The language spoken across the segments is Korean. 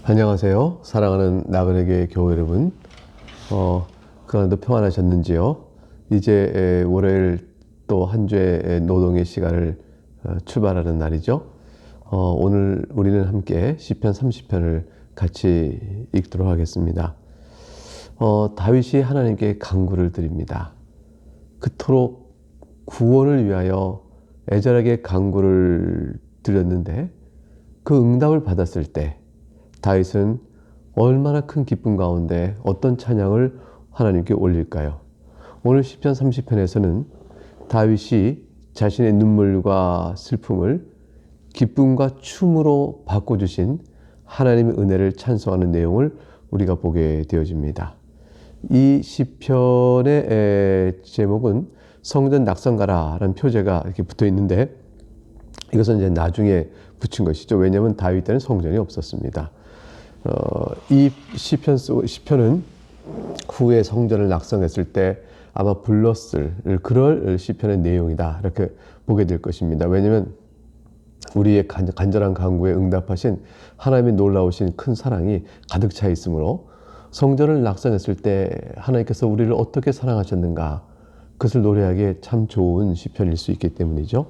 안녕하세요. 사랑하는 나그네교회 교회 여러분. 그날도 평안하셨는지요? 이제 월요일 또 한 주의 노동의 시간을 출발하는 날이죠. 오늘 우리는 함께 시편 30편을 같이 읽도록 하겠습니다. 다윗이 하나님께 간구를 드립니다. 그토록 구원을 위하여 애절하게 간구를 드렸는데 그 응답을 받았을 때 다윗은 얼마나 큰 기쁨 가운데 어떤 찬양을 하나님께 올릴까요? 오늘 시편 30편에서는 다윗이 자신의 눈물과 슬픔을 기쁨과 춤으로 바꿔주신 하나님의 은혜를 찬송하는 내용을 우리가 보게 되어집니다. 이 시편의 제목은 성전 낙성가라라는 표제가 이렇게 붙어 있는데 이것은 이제 나중에 붙인 것이죠. 왜냐하면 다윗 때는 성전이 없었습니다. 이 시편은 후에 성전을 낙성했을 때 아마 불렀을 그럴 시편의 내용이다 이렇게 보게 될 것입니다. 왜냐하면 우리의 간절한 간구에 응답하신 하나님의 놀라우신 큰 사랑이 가득 차 있으므로 성전을 낙성했을 때 하나님께서 우리를 어떻게 사랑하셨는가 그것을 노래하기에 참 좋은 시편일 수 있기 때문이죠.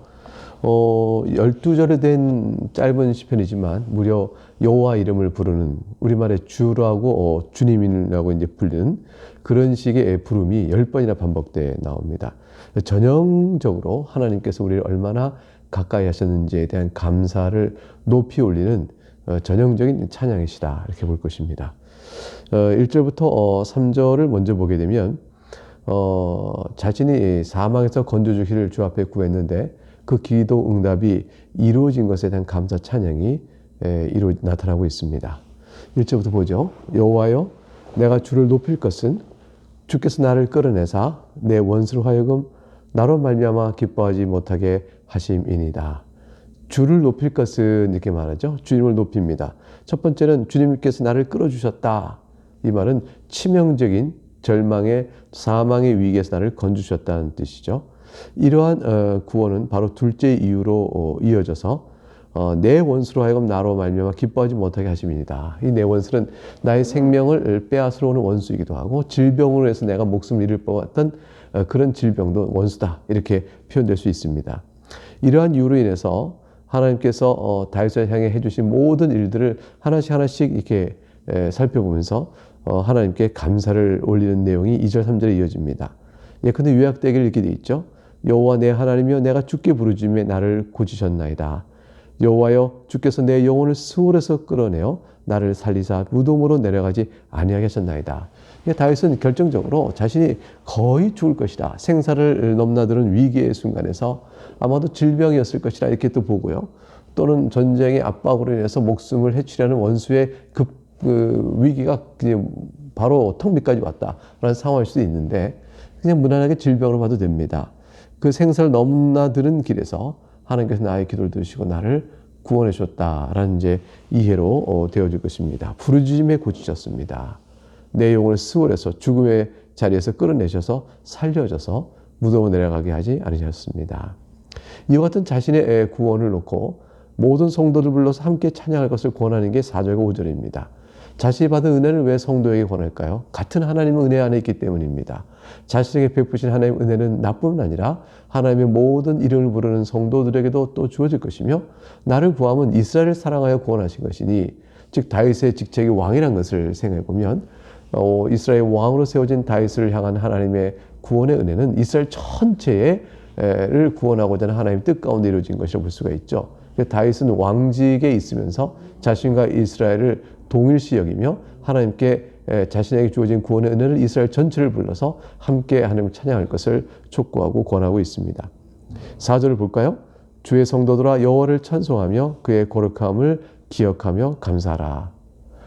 12절에 된 짧은 시편이지만 무려 여호와 이름을 부르는 우리말에 주라고 주님이라고 이제 불리는 그런 식의 부름이 10번이나 반복되어 나옵니다. 전형적으로 하나님께서 우리를 얼마나 가까이 하셨는지에 대한 감사를 높이 올리는 전형적인 찬양이시다 이렇게 볼 것입니다. 1절부터 3절을 먼저 보게 되면 자신이 사망에서 건져주기를 주 앞에 구했는데 그 기도 응답이 이루어진 것에 대한 감사 찬양이 나타나고 있습니다. 1절부터 보죠. 여호와여 내가 주를 높일 것은 주께서 나를 끌어내사 내 원수로 하여금 나로 말미암아 기뻐하지 못하게 하심이니이다. 주를 높일 것은 이렇게 말하죠. 주님을 높입니다. 첫 번째는 주님께서 나를 끌어주셨다. 이 말은 치명적인 절망의 사망의 위기에서 나를 건져주셨다는 뜻이죠. 이러한 구원은 바로 둘째 이유로 이어져서 내 원수로 하여금 나로 말미암아 기뻐하지 못하게 하심이니이다. 이 내 원수는 나의 생명을 빼앗으러 오는 원수이기도 하고 질병으로 해서 내가 목숨을 잃을 뻔했던 그런 질병도 원수다 이렇게 표현될 수 있습니다. 이러한 이유로 인해서 하나님께서 다윗을 향해 해주신 모든 일들을 하나씩 이렇게 살펴보면서 하나님께 감사를 올리는 내용이 2절 3절에 이어집니다. 예컨대 요약되기를 이렇게 되어 있죠. 여호와 내 하나님이여 내가 주께 부르짖음에 나를 고치셨나이다. 여호와여 주께서 내 영혼을 수월에서 끌어내어 나를 살리사 무덤으로 내려가지 아니하게 하셨나이다. 다윗은 결정적으로 자신이 거의 죽을 것이다. 생사를 넘나드는 위기의 순간에서 아마도 질병이었을 것이다 이렇게 또 보고요. 또는 전쟁의 압박으로 인해서 목숨을 해치려는 원수의 위기가 그냥 바로 턱 밑까지 왔다라는 상황일 수도 있는데 그냥 무난하게 질병으로 봐도 됩니다. 그 생사를 넘나드는 길에서 하나님께서 나의 기도를 들으시고 나를 구원해 주셨다라는 이제 이해로 되어질 것입니다. 부르짖음에 고치셨습니다. 내 영혼을 수월해서 죽음의 자리에서 끌어내셔서 살려줘서 무덤으로 내려가게 하지 않으셨습니다. 이와 같은 자신의 구원을 놓고 모든 성도들 불러서 함께 찬양할 것을 권하는 게 4절과 5절입니다. 자신이 받은 은혜를 왜 성도에게 권할까요? 같은 하나님의 은혜 안에 있기 때문입니다. 자신에게 베푸신 하나님의 은혜는 나뿐만 아니라 하나님의 모든 이름을 부르는 성도들에게도 또 주어질 것이며 나를 구함은 이스라엘을 사랑하여 구원하신 것이니 즉 다윗의 직책이 왕이라는 것을 생각해 보면 이스라엘 왕으로 세워진 다윗을 향한 하나님의 구원의 은혜는 이스라엘 전체를 구원하고자 하는 하나님의 뜻 가운데 이루어진 것이라고 볼 수가 있죠. 다윗은 왕직에 있으면서 자신과 이스라엘을 동일시 여기며 하나님께 자신에게 주어진 구원의 은혜를 이스라엘 전체를 불러서 함께 하나님을 찬양할 것을 촉구하고 권하고 있습니다. 4절을 볼까요? 주의 성도들아 여호와를 찬송하며 그의 거룩함을 기억하며 감사하라.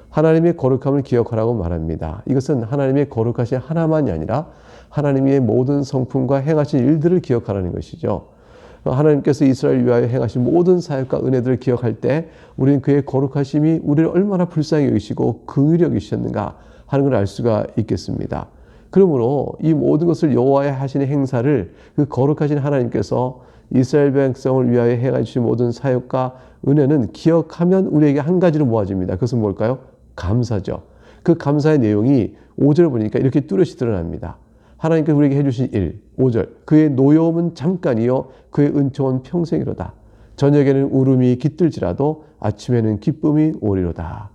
하나님의 거룩함을 기억하라고 말합니다. 이것은 하나님의 거룩하신 하나만이 아니라 하나님의 모든 성품과 행하신 일들을 기억하라는 것이죠. 하나님께서 이스라엘 위하여 행하신 모든 사역과 은혜들을 기억할 때 우리는 그의 거룩하심이 우리를 얼마나 불쌍히 여기시고 긍휼히 여기셨는가 하는 걸 알 수가 있겠습니다. 그러므로 이 모든 것을 여호와의 하시는 행사를 그 거룩하신 하나님께서 이스라엘 백성을 위하여 행하신 모든 사역과 은혜는 기억하면 우리에게 한 가지로 모아집니다. 그것은 뭘까요? 감사죠. 그 감사의 내용이 5절 보니까 이렇게 뚜렷이 드러납니다. 하나님께서 우리에게 해주신 일, 5절. 그의 노여움은 잠깐이요 그의 은총은 평생이로다. 저녁에는 울음이 깃들지라도 아침에는 기쁨이 오리로다.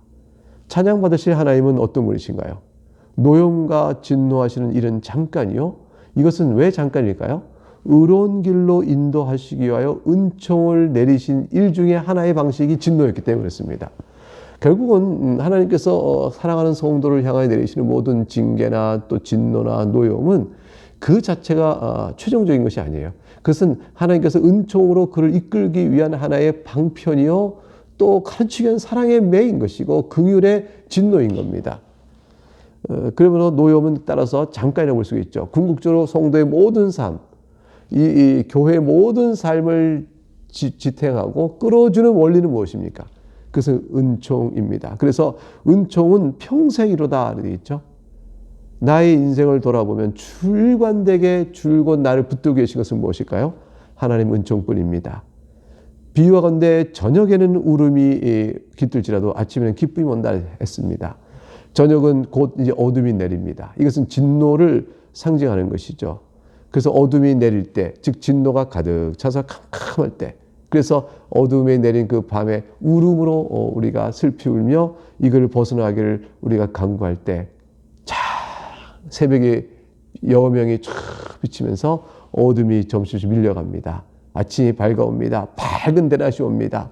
찬양받으실 하나님은 어떤 분이신가요? 노여움과 진노하시는 일은 잠깐이요. 이것은 왜 잠깐일까요? 의로운 길로 인도하시기 위하여 은총을 내리신 일 중에 하나의 방식이 진노였기 때문에 그렇습니다. 결국은 하나님께서 사랑하는 성도를 향하여 내리시는 모든 징계나 또 진노나 노여움은 그 자체가 최종적인 것이 아니에요. 그것은 하나님께서 은총으로 그를 이끌기 위한 하나의 방편이요 또 가르치기 위한 사랑의 매인 것이고 긍휼의 진노인 겁니다. 그러면 노여움은 따라서 잠깐이라고 볼 수 있죠. 궁극적으로 성도의 모든 삶, 이 교회의 모든 삶을 지탱하고 끌어주는 원리는 무엇입니까? 그것은 은총입니다. 그래서 은총은 평생이로다 되어 있죠. 나의 인생을 돌아보면 줄관되게 줄곧 나를 붙들고 계신 것은 무엇일까요? 하나님 은총뿐입니다. 비유하건대 저녁에는 울음이 깃들지라도 아침에는 기쁨이 온다 했습니다. 저녁은 곧 이제 어둠이 내립니다. 이것은 진노를 상징하는 것이죠. 그래서 어둠이 내릴 때, 즉 진노가 가득 차서 캄캄할 때, 그래서 어둠에 내린 그 밤에 울음으로 우리가 슬피 울며 이걸 벗어나기를 우리가 간구할 때, 새벽에 여명이 쫙 비치면서 어둠이 점씩 밀려갑니다. 아침이 밝아옵니다. 밝은 대낮이 옵니다.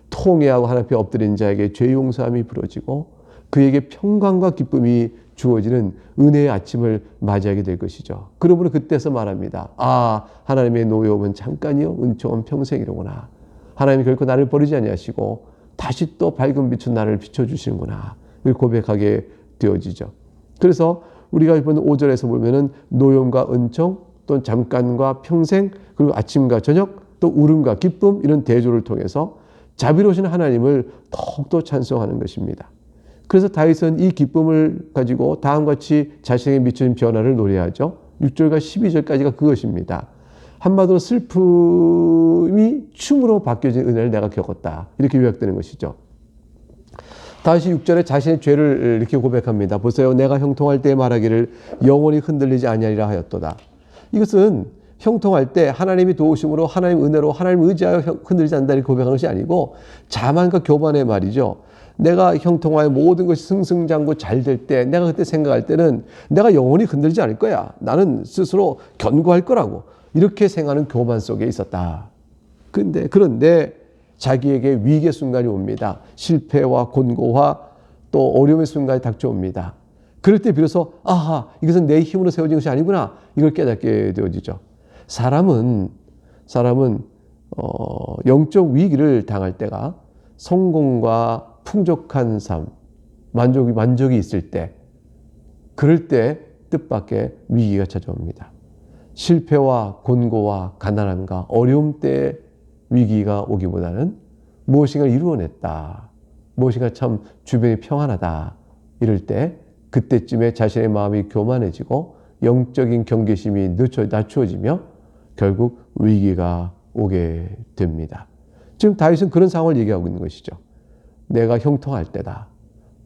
통회하고 하나님 앞에 엎드린 자에게 죄 용서함이 부러지고 그에게 평강과 기쁨이 주어지는 은혜의 아침을 맞이하게 될 것이죠. 그러므로 그때서 말합니다. 아, 하나님의 노여움은 잠깐이요 은총은 평생이로구나. 하나님이 결코 나를 버리지 아니하시고 다시 또 밝은 빛은 나를 비춰주시는구나. 이걸 고백하게 되어지죠. 그래서 우리가 이번 5절에서 보면은 노여움과 은총, 또 잠깐과 평생, 그리고 아침과 저녁, 또 울음과 기쁨 이런 대조를 통해서 자비로우신 하나님을 더욱더 찬송하는 것입니다. 그래서 다윗은 이 기쁨을 가지고 다음과 같이 자신에게 미치는 변화를 노래하죠. 6절과 12절까지가 그것입니다. 한마디로 슬픔이 춤으로 바뀌어진 은혜를 내가 겪었다. 이렇게 요약되는 것이죠. 다시 6절에 자신의 죄를 이렇게 고백합니다. 보세요. 내가 형통할 때 말하기를 영원히 흔들리지 아니하리라 하였도다. 이것은 형통할 때 하나님이 도우심으로 하나님 은혜로 하나님 의지하여 흔들리지 않는다 이렇게 고백하는 것이 아니고 자만과 교만의 말이죠. 내가 형통하여 모든 것이 승승장구 잘 될 때 내가 그때 생각할 때는 내가 영원히 흔들리지 않을 거야. 나는 스스로 견고할 거라고 이렇게 생각하는 교만 속에 있었다. 그런데 자기에게 위기의 순간이 옵니다. 실패와 곤고와 또 어려움의 순간이 닥쳐옵니다. 그럴 때 비로소 아하 이것은 내 힘으로 세워진 것이 아니구나 이걸 깨닫게 되어지죠. 사람은 영적 위기를 당할 때가 성공과 풍족한 삶, 만족이 있을 때 그럴 때 뜻밖의 위기가 찾아옵니다. 실패와 곤고와 가난함과 어려움 때 위기가 오기보다는 무엇인가를 이루어냈다. 무엇인가 참 주변이 평안하다. 이럴 때 그때쯤에 자신의 마음이 교만해지고 영적인 경계심이 낮추어지며 결국 위기가 오게 됩니다. 지금 다윗은 그런 상황을 얘기하고 있는 것이죠. 내가 형통할 때다.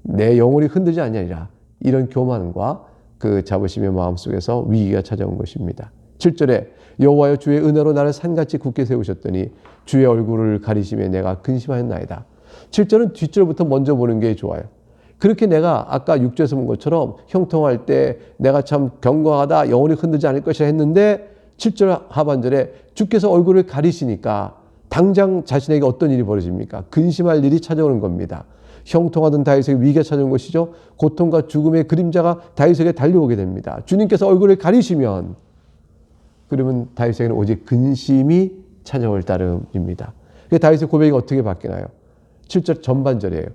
내 영혼이 흔들지 아니하리라. 이런 교만과 그 자부심의 마음속에서 위기가 찾아온 것입니다. 7절에 여호와여 주의 은혜로 나를 산같이 굳게 세우셨더니 주의 얼굴을 가리심에 내가 근심하였나이다. 7절은 뒷절부터 먼저 보는 게 좋아요. 그렇게 내가 아까 6절에서 본 것처럼 형통할 때 내가 참 견고하다 영원히 흔들지 않을 것이라 했는데 7절 하반절에 주께서 얼굴을 가리시니까 당장 자신에게 어떤 일이 벌어집니까? 근심할 일이 찾아오는 겁니다. 형통하던 다윗에게 위기가 찾아온 것이죠. 고통과 죽음의 그림자가 다윗에게 달려오게 됩니다. 주님께서 얼굴을 가리시면 그러면 다윗에게는 오직 근심이 찾아올 따름입니다. 다윗의 고백이 어떻게 바뀌나요? 7절 전반절이에요.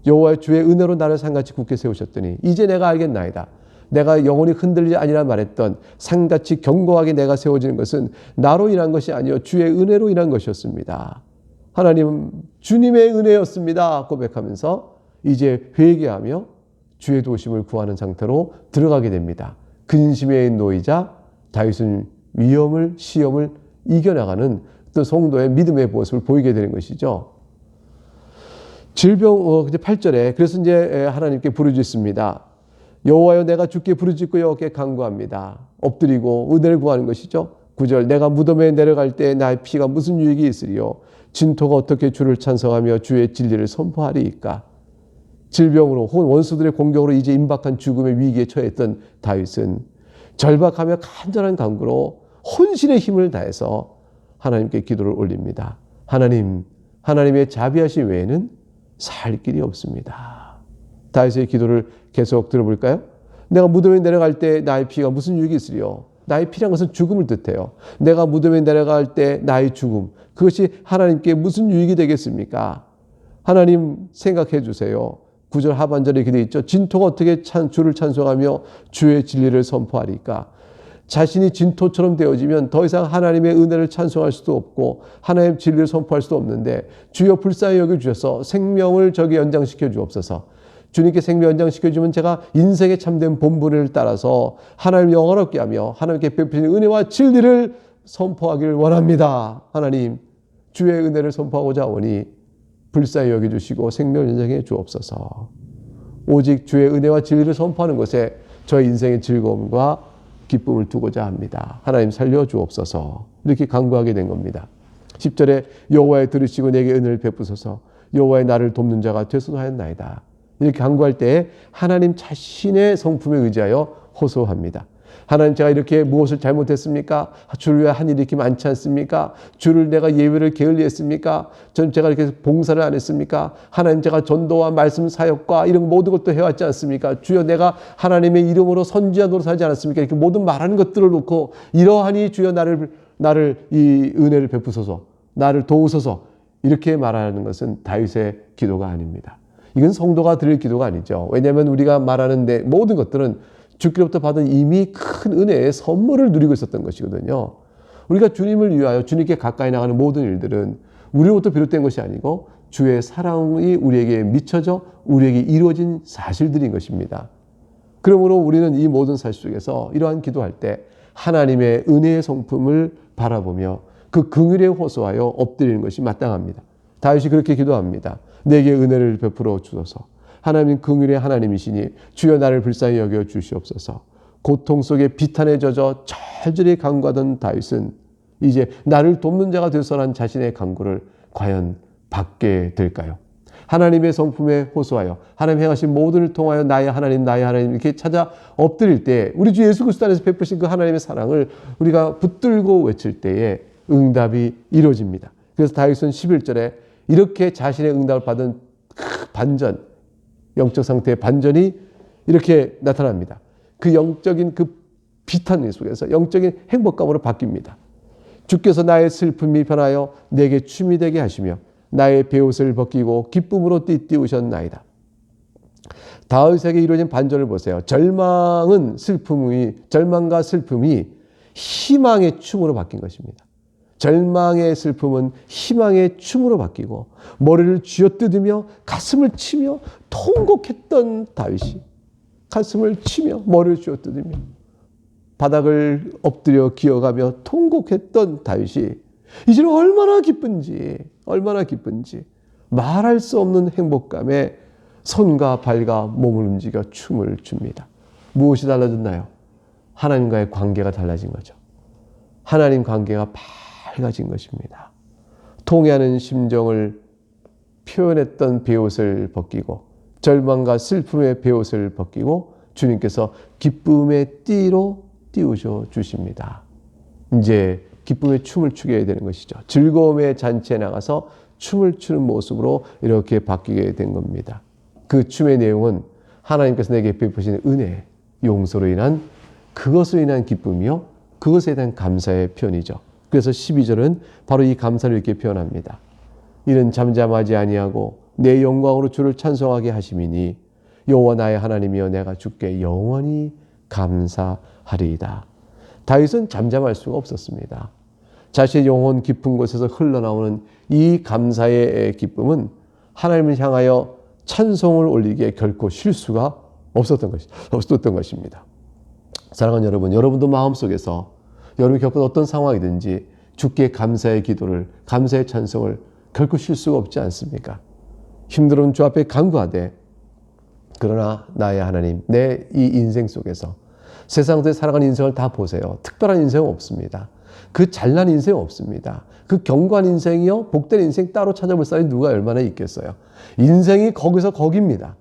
여호와의 주의 은혜로 나를 산같이 굳게 세우셨더니 이제 내가 알겠나이다. 내가 영원히 흔들리지 아니라 말했던 산같이 견고하게 내가 세워지는 것은 나로 인한 것이 아니요 주의 은혜로 인한 것이었습니다. 하나님 주님의 은혜였습니다. 고백하면서 이제 회개하며 주의 도우심을 구하는 상태로 들어가게 됩니다. 근심에 놓이자 다윗은 위험을 시험을 이겨나가는 또 성도의 믿음의 모습을 보이게 되는 것이죠. 이제 8절에 그래서 이제 하나님께 부르짖습니다. 여호와여 내가 주께 부르짖고 여호와께 간구합니다. 엎드리고 은혜를 구하는 것이죠. 9절 내가 무덤에 내려갈 때 나의 피가 무슨 유익이 있으리요. 진토가 어떻게 주를 찬송하며 주의 진리를 선포하리이까. 질병으로 혹은 원수들의 공격으로 이제 임박한 죽음의 위기에 처했던 다윗은 절박하며 간절한 간구로 혼신의 힘을 다해서 하나님께 기도를 올립니다. 하나님의 자비하심 외에는 살 길이 없습니다. 다윗의 기도를 계속 들어볼까요? 내가 무덤에 내려갈 때 나의 피가 무슨 유익이 있으리요. 나의 피란 것은 죽음을 뜻해요. 내가 무덤에 내려갈 때 나의 죽음, 그것이 하나님께 무슨 유익이 되겠습니까? 하나님 생각해 주세요. 9절 하반절에 이렇게 되어 있죠. 진토가 어떻게 주를 찬송하며 주의 진리를 선포하리까. 자신이 진토처럼 되어지면 더 이상 하나님의 은혜를 찬송할 수도 없고 하나님의 진리를 선포할 수도 없는데 주여 불쌍히 여겨주셔서 생명을 저기 연장시켜 주옵소서. 주님께 생명 연장시켜주면 제가 인생의 참된 본분을 따라서 하나님을 영화롭게 하며 하나님께 베푸시는 은혜와 진리를 선포하기를 원합니다. 하나님 주의 은혜를 선포하고자 하오니 불쌍히 여겨주시고 생명 연장해 주옵소서. 오직 주의 은혜와 진리를 선포하는 것에 저의 인생의 즐거움과 기쁨을 두고자 합니다. 하나님 살려주옵소서. 이렇게 간구하게 된 겁니다. 10절에 여호와의 들으시고 내게 은혜를 베푸소서. 여호와의 나를 돕는 자가 되소서 하였나이다. 이렇게 간구할 때에 하나님 자신의 성품에 의지하여 호소합니다. 하나님 제가 이렇게 무엇을 잘못했습니까? 주를 위해 한 일이 이렇게 많지 않습니까? 주를 내가 예배를 게을리했습니까? 전 제가 이렇게 봉사를 안 했습니까? 하나님 제가 전도와 말씀 사역과 이런 모든 것도 해왔지 않습니까? 주여 내가 하나님의 이름으로 선지자 노릇하지 않았습니까? 이렇게 모든 말하는 것들을 놓고 이러하니 주여 나를 이 은혜를 베푸소서, 나를 도우소서 이렇게 말하는 것은 다윗의 기도가 아닙니다. 이건 성도가 드릴 기도가 아니죠. 왜냐하면 우리가 말하는 모든 것들은 주께로부터 받은 이미 큰 은혜의 선물을 누리고 있었던 것이거든요. 우리가 주님을 위하여 주님께 가까이 나가는 모든 일들은 우리로부터 비롯된 것이 아니고 주의 사랑이 우리에게 미쳐져 우리에게 이루어진 사실들인 것입니다. 그러므로 우리는 이 모든 사실 속에서 이러한 기도할 때 하나님의 은혜의 성품을 바라보며 그 긍휼에 호소하여 엎드리는 것이 마땅합니다. 다윗이 그렇게 기도합니다. 내게 은혜를 베풀어 주소서. 하나님 긍휼의 하나님이시니 주여 나를 불쌍히 여겨 주시옵소서. 고통 속에 비탄에 젖어 절절히 간구하던 다윗은 이제 나를 돕는 자가 되소서라는 자신의 간구를 과연 받게 될까요? 하나님의 성품에 호소하여 하나님 행하신 모든 일을 통하여 나의 하나님 이렇게 찾아 엎드릴 때 우리 주 예수 그리스도 안에서 베푸신 그 하나님의 사랑을 우리가 붙들고 외칠 때에 응답이 이루어집니다. 그래서 다윗은 11절에 이렇게 자신의 응답을 받은 그 반전, 영적 상태의 반전이 이렇게 나타납니다. 그 영적인 그 비탄 속에서 영적인 행복감으로 바뀝니다. 주께서 나의 슬픔이 변하여 내게 춤이 되게 하시며 나의 베옷을 벗기고 기쁨으로 띠띠우셨나이다. 다윗에게 이루어진 반전을 보세요. 절망과 슬픔이 희망의 춤으로 바뀐 것입니다. 절망의 슬픔은 희망의 춤으로 바뀌고 머리를 쥐어뜯으며 가슴을 치며 통곡했던 다윗이 가슴을 치며 머리를 쥐어뜯으며 바닥을 엎드려 기어가며 통곡했던 다윗이 이제는 얼마나 기쁜지 말할 수 없는 행복감에 손과 발과 몸을 움직여 춤을 춥니다. 무엇이 달라졌나요? 하나님과의 관계가 달라진 거죠. 하나님 관계가 밝아진 것입니다. 통해하는 심정을 표현했던 베옷을 벗기고 절망과 슬픔의 베옷을 벗기고 주님께서 기쁨의 띠로 띄우셔 주십니다. 이제 기쁨의 춤을 추게 되는 것이죠. 즐거움의 잔치에 나가서 춤을 추는 모습으로 이렇게 바뀌게 된 겁니다. 그 춤의 내용은 하나님께서 내게 베푸시는 은혜, 용서로 인한 그것으로 인한 기쁨이요. 그것에 대한 감사의 표현이죠. 그래서 12절은 바로 이 감사를 이렇게 표현합니다. 이는 잠잠하지 아니하고 내 영광으로 주를 찬송하게 하심이니 여호와 나의 하나님이여 내가 주께 영원히 감사하리이다. 다윗은 잠잠할 수가 없었습니다. 자신의 영혼 깊은 곳에서 흘러나오는 이 감사의 기쁨은 하나님을 향하여 찬송을 올리기에 결코 쉴 수가 없었던 것입니다. 사랑하는 여러분, 여러분도 마음속에서 여러분이 겪은 어떤 상황이든지 주께 감사의 기도를, 감사의 찬송을 결코 쉴 수가 없지 않습니까? 힘들은 주 앞에 간구하되 그러나 나의 하나님, 내 이 인생 속에서 세상에서 살아가는 인생을 다 보세요. 특별한 인생은 없습니다. 그 잘난 인생은 없습니다. 그 견고한 인생이요, 복된 인생 따로 찾아볼 사람이 누가 얼마나 있겠어요. 인생이 거기서 거기입니다.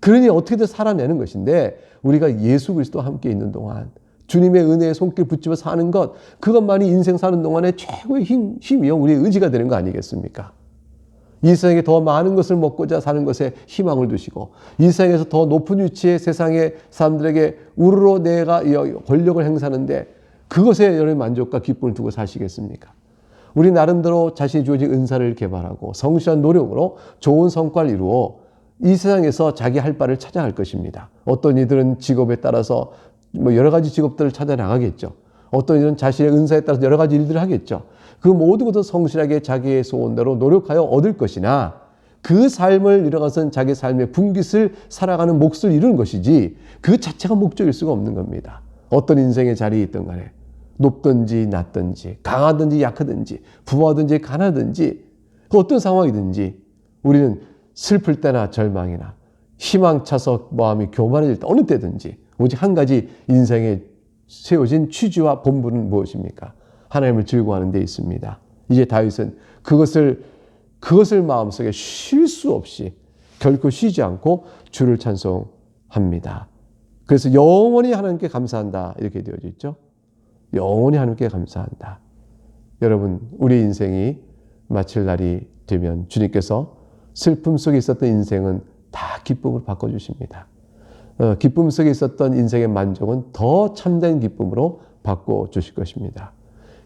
그러니 어떻게든 살아내는 것인데 우리가 예수 그리스도와 함께 있는 동안 주님의 은혜의 손길 붙잡아 사는 것, 그것만이 인생 사는 동안에 최고의 힘이요, 우리의 의지가 되는 거 아니겠습니까? 이 세상에 더 많은 것을 먹고자 사는 것에 희망을 두시고 이 세상에서 더 높은 위치의 세상의 사람들에게 우르르 내가 권력을 행사하는데 그것에 여러분의 만족과 기쁨을 두고 사시겠습니까? 우리 나름대로 자신이 주어진 은사를 개발하고 성실한 노력으로 좋은 성과를 이루어 이 세상에서 자기 할 바를 찾아갈 것입니다. 어떤 이들은 직업에 따라서 여러 가지 직업들을 찾아 나가겠죠. 어떤 이들은 자신의 은사에 따라서 여러 가지 일들을 하겠죠. 그 모든 것을 성실하게 자기의 소원대로 노력하여 얻을 것이나 그 삶을 이뤄가서는 자기 삶의 분깃을 살아가는 몫을 이루는 것이지 그 자체가 목적일 수가 없는 겁니다. 어떤 인생의 자리에 있든 간에 높든지 낮든지 강하든지 약하든지 부하든지 가난하든지 그 어떤 상황이든지 우리는 슬플 때나 절망이나 희망차서 마음이 교만해질 때 어느 때든지 오직 한 가지 인생에 세워진 취지와 본분은 무엇입니까? 하나님을 즐거워하는 데 있습니다. 이제 다윗은 그것을 마음속에 쉴 수 없이 결코 쉬지 않고 주를 찬송합니다. 그래서 영원히 하나님께 감사한다 이렇게 되어져 있죠. 영원히 하나님께 감사한다. 여러분, 우리 인생이 마칠 날이 되면 주님께서 슬픔 속에 있었던 인생은 다 기쁨으로 바꿔주십니다. 기쁨 속에 있었던 인생의 만족은 더 참된 기쁨으로 바꿔주실 것입니다.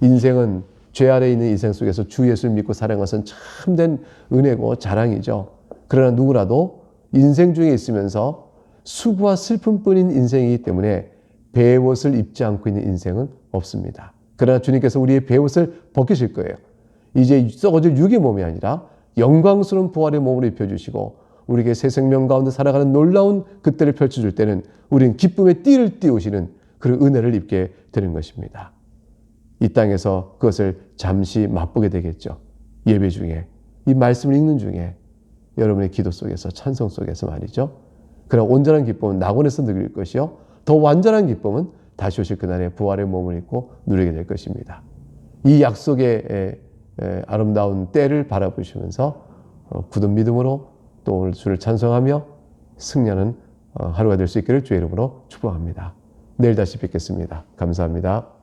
인생은 죄 아래에 있는 인생 속에서 주 예수를 믿고 살아가는 것은 참된 은혜고 자랑이죠. 그러나 누구라도 인생 중에 있으면서 수고와 슬픔뿐인 인생이기 때문에 베옷을 입지 않고 있는 인생은 없습니다. 그러나 주님께서 우리의 베옷을 벗기실 거예요. 이제 썩어질 육의 몸이 아니라 영광스러운 부활의 몸으로 입혀주시고 우리에게 새 생명 가운데 살아가는 놀라운 그때를 펼쳐줄 때는 우리는 기쁨의 띠를 띄우시는 그런 은혜를 입게 되는 것입니다. 이 땅에서 그것을 잠시 맛보게 되겠죠. 예배 중에, 이 말씀을 읽는 중에, 여러분의 기도 속에서, 찬송 속에서 말이죠. 그러나 온전한 기쁨은 낙원에서 누릴 것이요, 더 완전한 기쁨은 다시 오실 그날의 부활의 몸을 입고 누리게 될 것입니다. 이 약속의 아름다운 때를 바라보시면서 굳은 믿음으로 또 오늘 주를 찬송하며 승리하는 하루가 될 수 있기를 주의 이름으로 축복합니다. 내일 다시 뵙겠습니다. 감사합니다.